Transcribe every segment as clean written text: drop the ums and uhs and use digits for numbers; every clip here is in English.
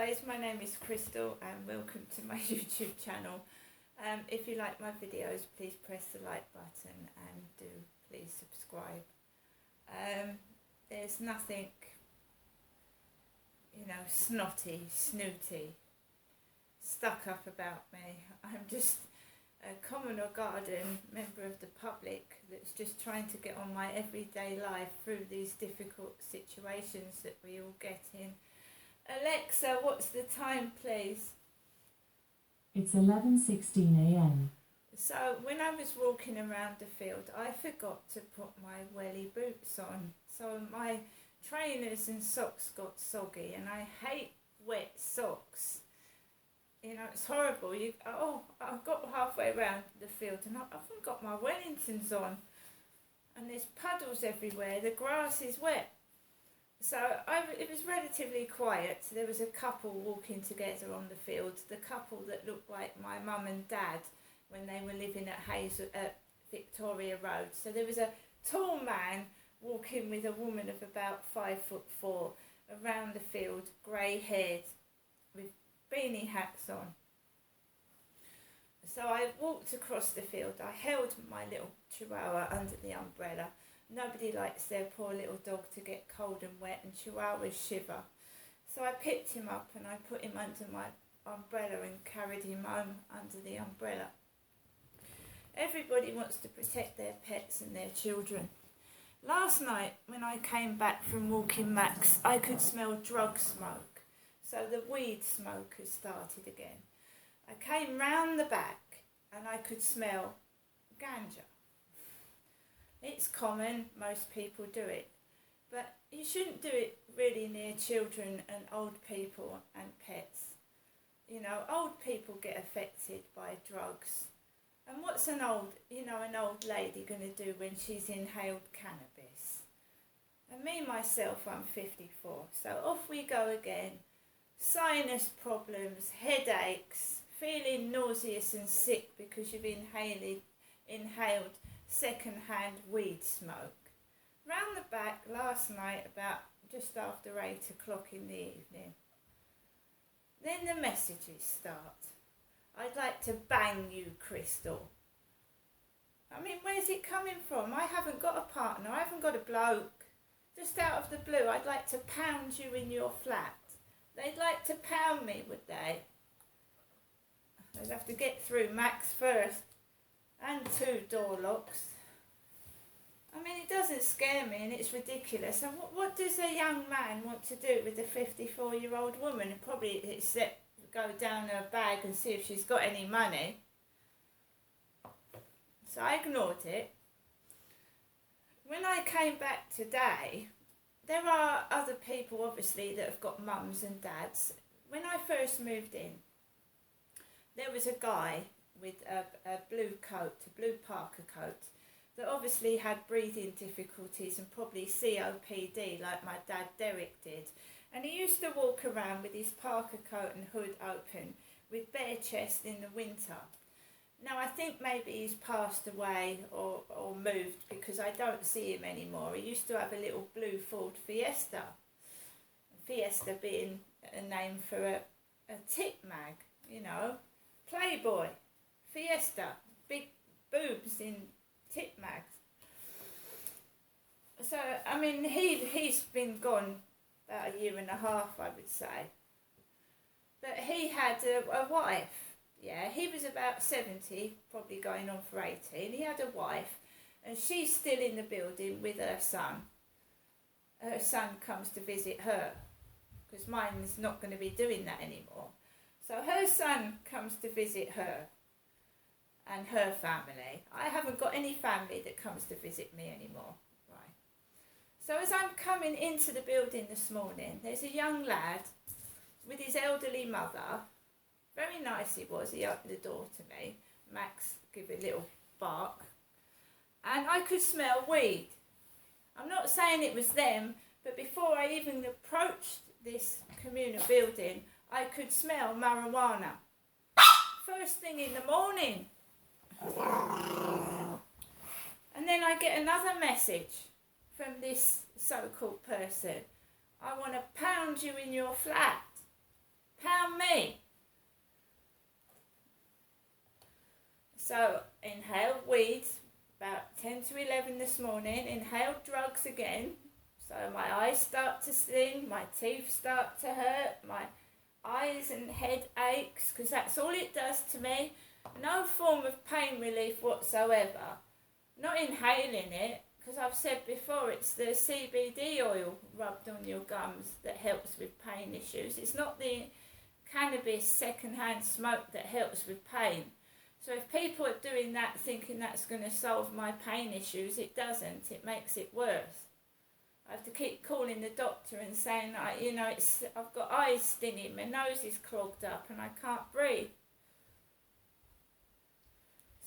guys, my name is Crystal and welcome to my YouTube channel. If you like my videos, please press the like button and do please subscribe. There's nothing, snotty, snooty, stuck up about me. I'm just a common or garden member of the public that's just trying to get on my everyday life through these difficult situations that we all get in. Alexa, what's the time, please? It's 11:16 a.m. So when I was walking around the field, I forgot to put my welly boots on. So my trainers and socks got soggy, and I hate wet socks. It's horrible. I got halfway around the field and I haven't got my Wellingtons on. And there's puddles everywhere. The grass is wet. So it was relatively quiet. There was a couple walking together on the field. The couple that looked like my mum and dad when they were living at Victoria Road. So there was a tall man walking with a woman of about 5'4" around the field, grey haired, with beanie hats on. So I walked across the field. I held my little chihuahua under the umbrella. Nobody likes their poor little dog to get cold and wet, and chihuahuas shiver. So I picked him up and I put him under my umbrella and carried him home under the umbrella. Everybody wants to protect their pets and their children. Last night when I came back from walking Max, I could smell drug smoke. So the weed smoke has started again. I came round the back and I could smell ganja. It's common, most people do it, but you shouldn't do it really near children and old people and pets. Old people get affected by drugs. And what's an old lady going to do when she's inhaled cannabis? And me, myself, I'm 54, so off we go again. Sinus problems, headaches, feeling nauseous and sick because you've inhaled second-hand weed smoke. Round the back last night about just after 8 o'clock in the evening. Then the messages start. I'd like to bang you, Crystal. Where's it coming from? I haven't got a partner. I haven't got a bloke. Just out of the blue, I'd like to pound you in your flat. They'd like to pound me, would they? They'd have to get through Max first. And 2 door locks. It doesn't scare me and it's ridiculous. And what does a young man want to do with a 54-year-old woman? Probably except go down her bag and see if she's got any money. So I ignored it. When I came back today, there are other people obviously that have got mums and dads. When I first moved in, there was a guy with a blue coat, a blue Parker coat, that obviously had breathing difficulties and probably COPD like my dad Derek did. And he used to walk around with his Parker coat and hood open with bare chest in the winter. Now I think maybe he's passed away or moved because I don't see him anymore. He used to have a little blue Ford Fiesta. Fiesta being a name for a tip mag, Playboy. Fiesta, big boobs in tit mags. So, he's been gone about 1.5 years, I would say. But he had a wife, he was about 70, probably going on for 18. He had a wife, and she's still in the building with her son. Her son comes to visit her, because mine's not going to be doing that anymore. So her son comes to visit her and her family. I haven't got any family that comes to visit me anymore. Right. So as I'm coming into the building this morning, there's a young lad with his elderly mother. Very nice he was. He opened the door to me. Max gave a little bark. And I could smell weed. I'm not saying it was them, but before I even approached this communal building, I could smell marijuana. First thing in the morning. And then I get another message from this so-called person. I want to pound you in your flat. Pound me. So inhaled weed about 10 to 11 this morning, inhaled drugs again. So my eyes start to sting, my teeth start to hurt, my eyes and head aches, because that's all it does to me. No form of pain relief whatsoever. Not inhaling it, because I've said before it's the CBD oil rubbed on your gums that helps with pain issues. It's not the cannabis second-hand smoke that helps with pain. So if people are doing that thinking that's going to solve my pain issues, it doesn't. It makes it worse. I have to keep calling the doctor and saying, I've got eyes stinging, my nose is clogged up and I can't breathe.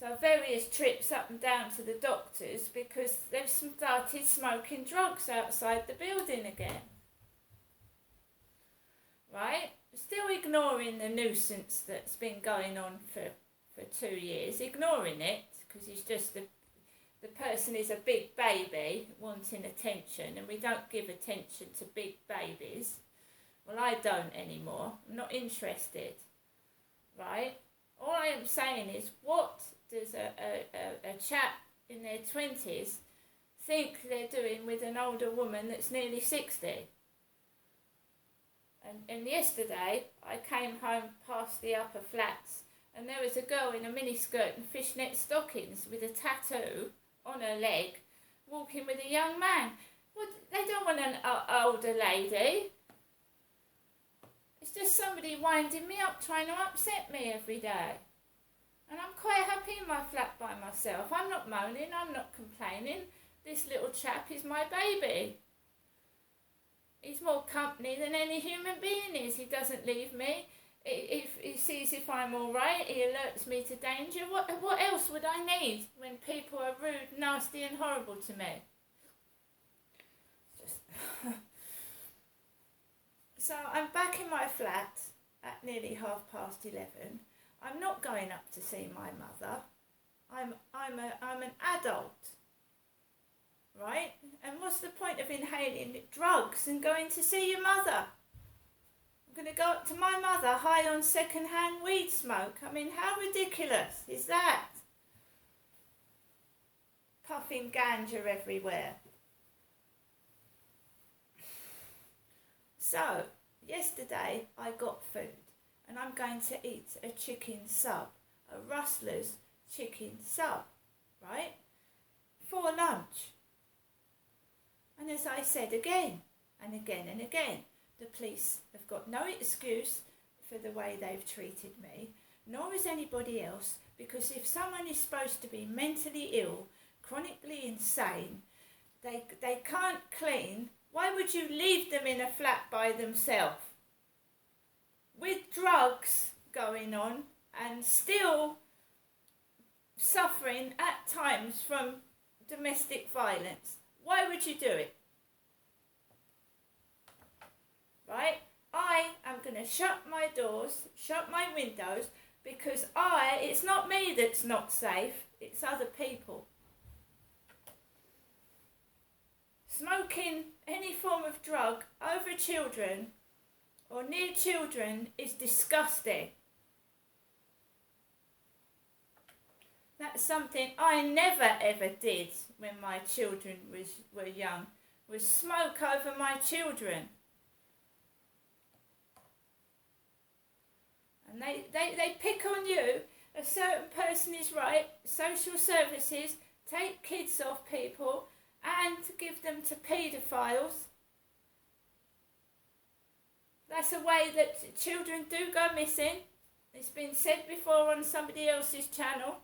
So various trips up and down to the doctors because they've started smoking drugs outside the building again. Right? Still ignoring the nuisance that's been going on for 2 years, ignoring it because he's just the person is a big baby wanting attention, and we don't give attention to big babies. Well, I don't anymore. I'm not interested. Right? All I am saying is, what does a chap in their 20s think they're doing with an older woman that's nearly 60? And yesterday, I came home past the upper flats, and there was a girl in a miniskirt and fishnet stockings with a tattoo on her leg, walking with a young man. Well, they don't want an older lady. It's just somebody winding me up, trying to upset me every day. And I'm quite happy in my flat by myself. I'm not moaning, I'm not complaining. This little chap is my baby. He's more company than any human being is. He doesn't leave me. If he sees if I'm all right, he alerts me to danger. What else would I need when people are rude, nasty and horrible to me? So I'm back in my flat at nearly 11:30. I'm not going up to see my mother. I'm an adult, right? And what's the point of inhaling drugs and going to see your mother? I'm going to go up to my mother high on second-hand weed smoke. I mean, how ridiculous is that? Puffing ganja everywhere. So, yesterday I got food and I'm going to eat a chicken sub, a Rustler's chicken sub, right? For lunch. And as I said again and again and again, the police have got no excuse for the way they've treated me, nor is anybody else, because if someone is supposed to be mentally ill, chronically insane, they can't clean, why would you leave them in a flat by themselves? With drugs going on and still suffering at times from domestic violence. Why would you do it? Right? I am going to shut my doors, shut my windows, because it's not me that's not safe, it's other people. Smoking any form of drug over children or near children is disgusting. That's something I never ever did when my children were young, was smoke over my children. And they pick on you. A certain person is right. Social services take kids off people and give them to paedophiles. That's a way that children do go missing. It's been said before on somebody else's channel.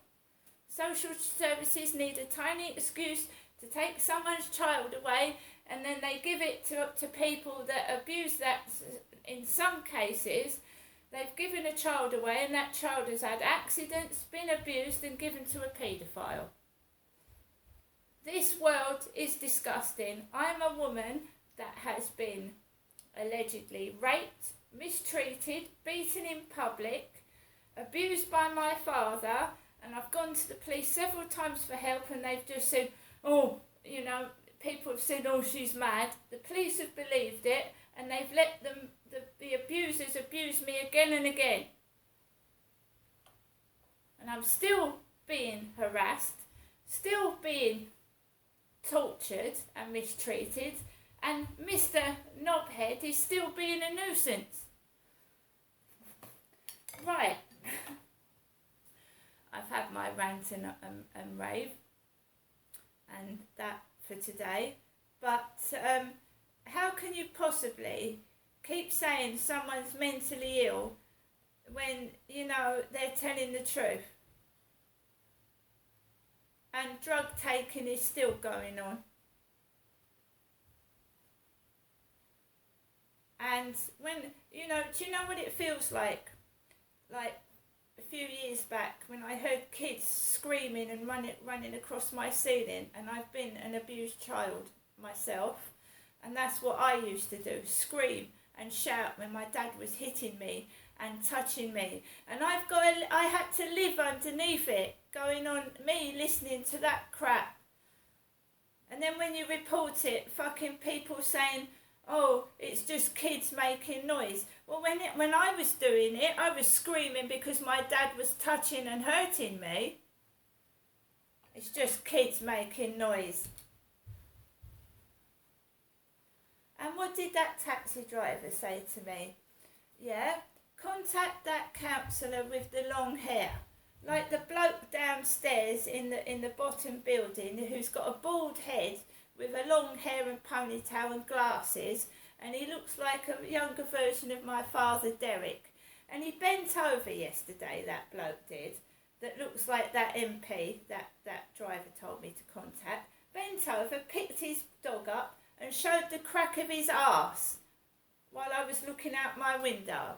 Social services need a tiny excuse to take someone's child away, and then they give it to people that abuse that. In some cases, they've given a child away and that child has had accidents, been abused and given to a paedophile. This world is disgusting. I'm a woman that has been allegedly raped, mistreated, beaten in public, abused by my father, and I've gone to the police several times for help and they've just said, people have said, oh, she's mad. The police have believed it and they've let the abuse abusers abuse me again and again. And I'm still being harassed, still being tortured and mistreated, and Mr. Knobhead is still being a nuisance. Right. I've had my rant and rave, and that for today. But how can you possibly keep saying someone's mentally ill when, you know, they're telling the truth? And drug taking is still going on. And when, you know, do you know what it feels like? Like a few years back when I heard kids screaming and running across my ceiling, and I've been an abused child myself, and that's what I used to do, scream and shout when my dad was hitting me and touching me, and I had to live underneath it, going on, me listening to that crap. And then when you report it, fucking people saying, oh, it's just kids making noise. Well, when I was doing it, I was screaming because my dad was touching and hurting me. It's just kids making noise. And what did that taxi driver say to me? Yeah, contact that counsellor with the long hair. Like the bloke downstairs in the bottom building who's got a bald head with a long hair and ponytail and glasses, and he looks like a younger version of my father Derek. And he bent over yesterday, that bloke did, that looks like that MP that driver told me to contact, bent over, picked his dog up and showed the crack of his arse while I was looking out my window.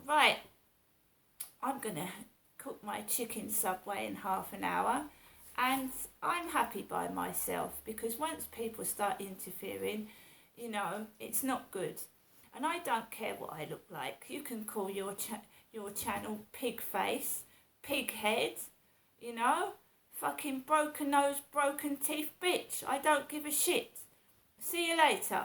Right, I'm going to cook my chicken Subway in half an hour, and I'm happy by myself, because once people start interfering, you know, it's not good. And I don't care what I look like. You can call your channel pig face, pig head, you know, fucking broken nose, broken teeth bitch. I don't give a shit. See you later.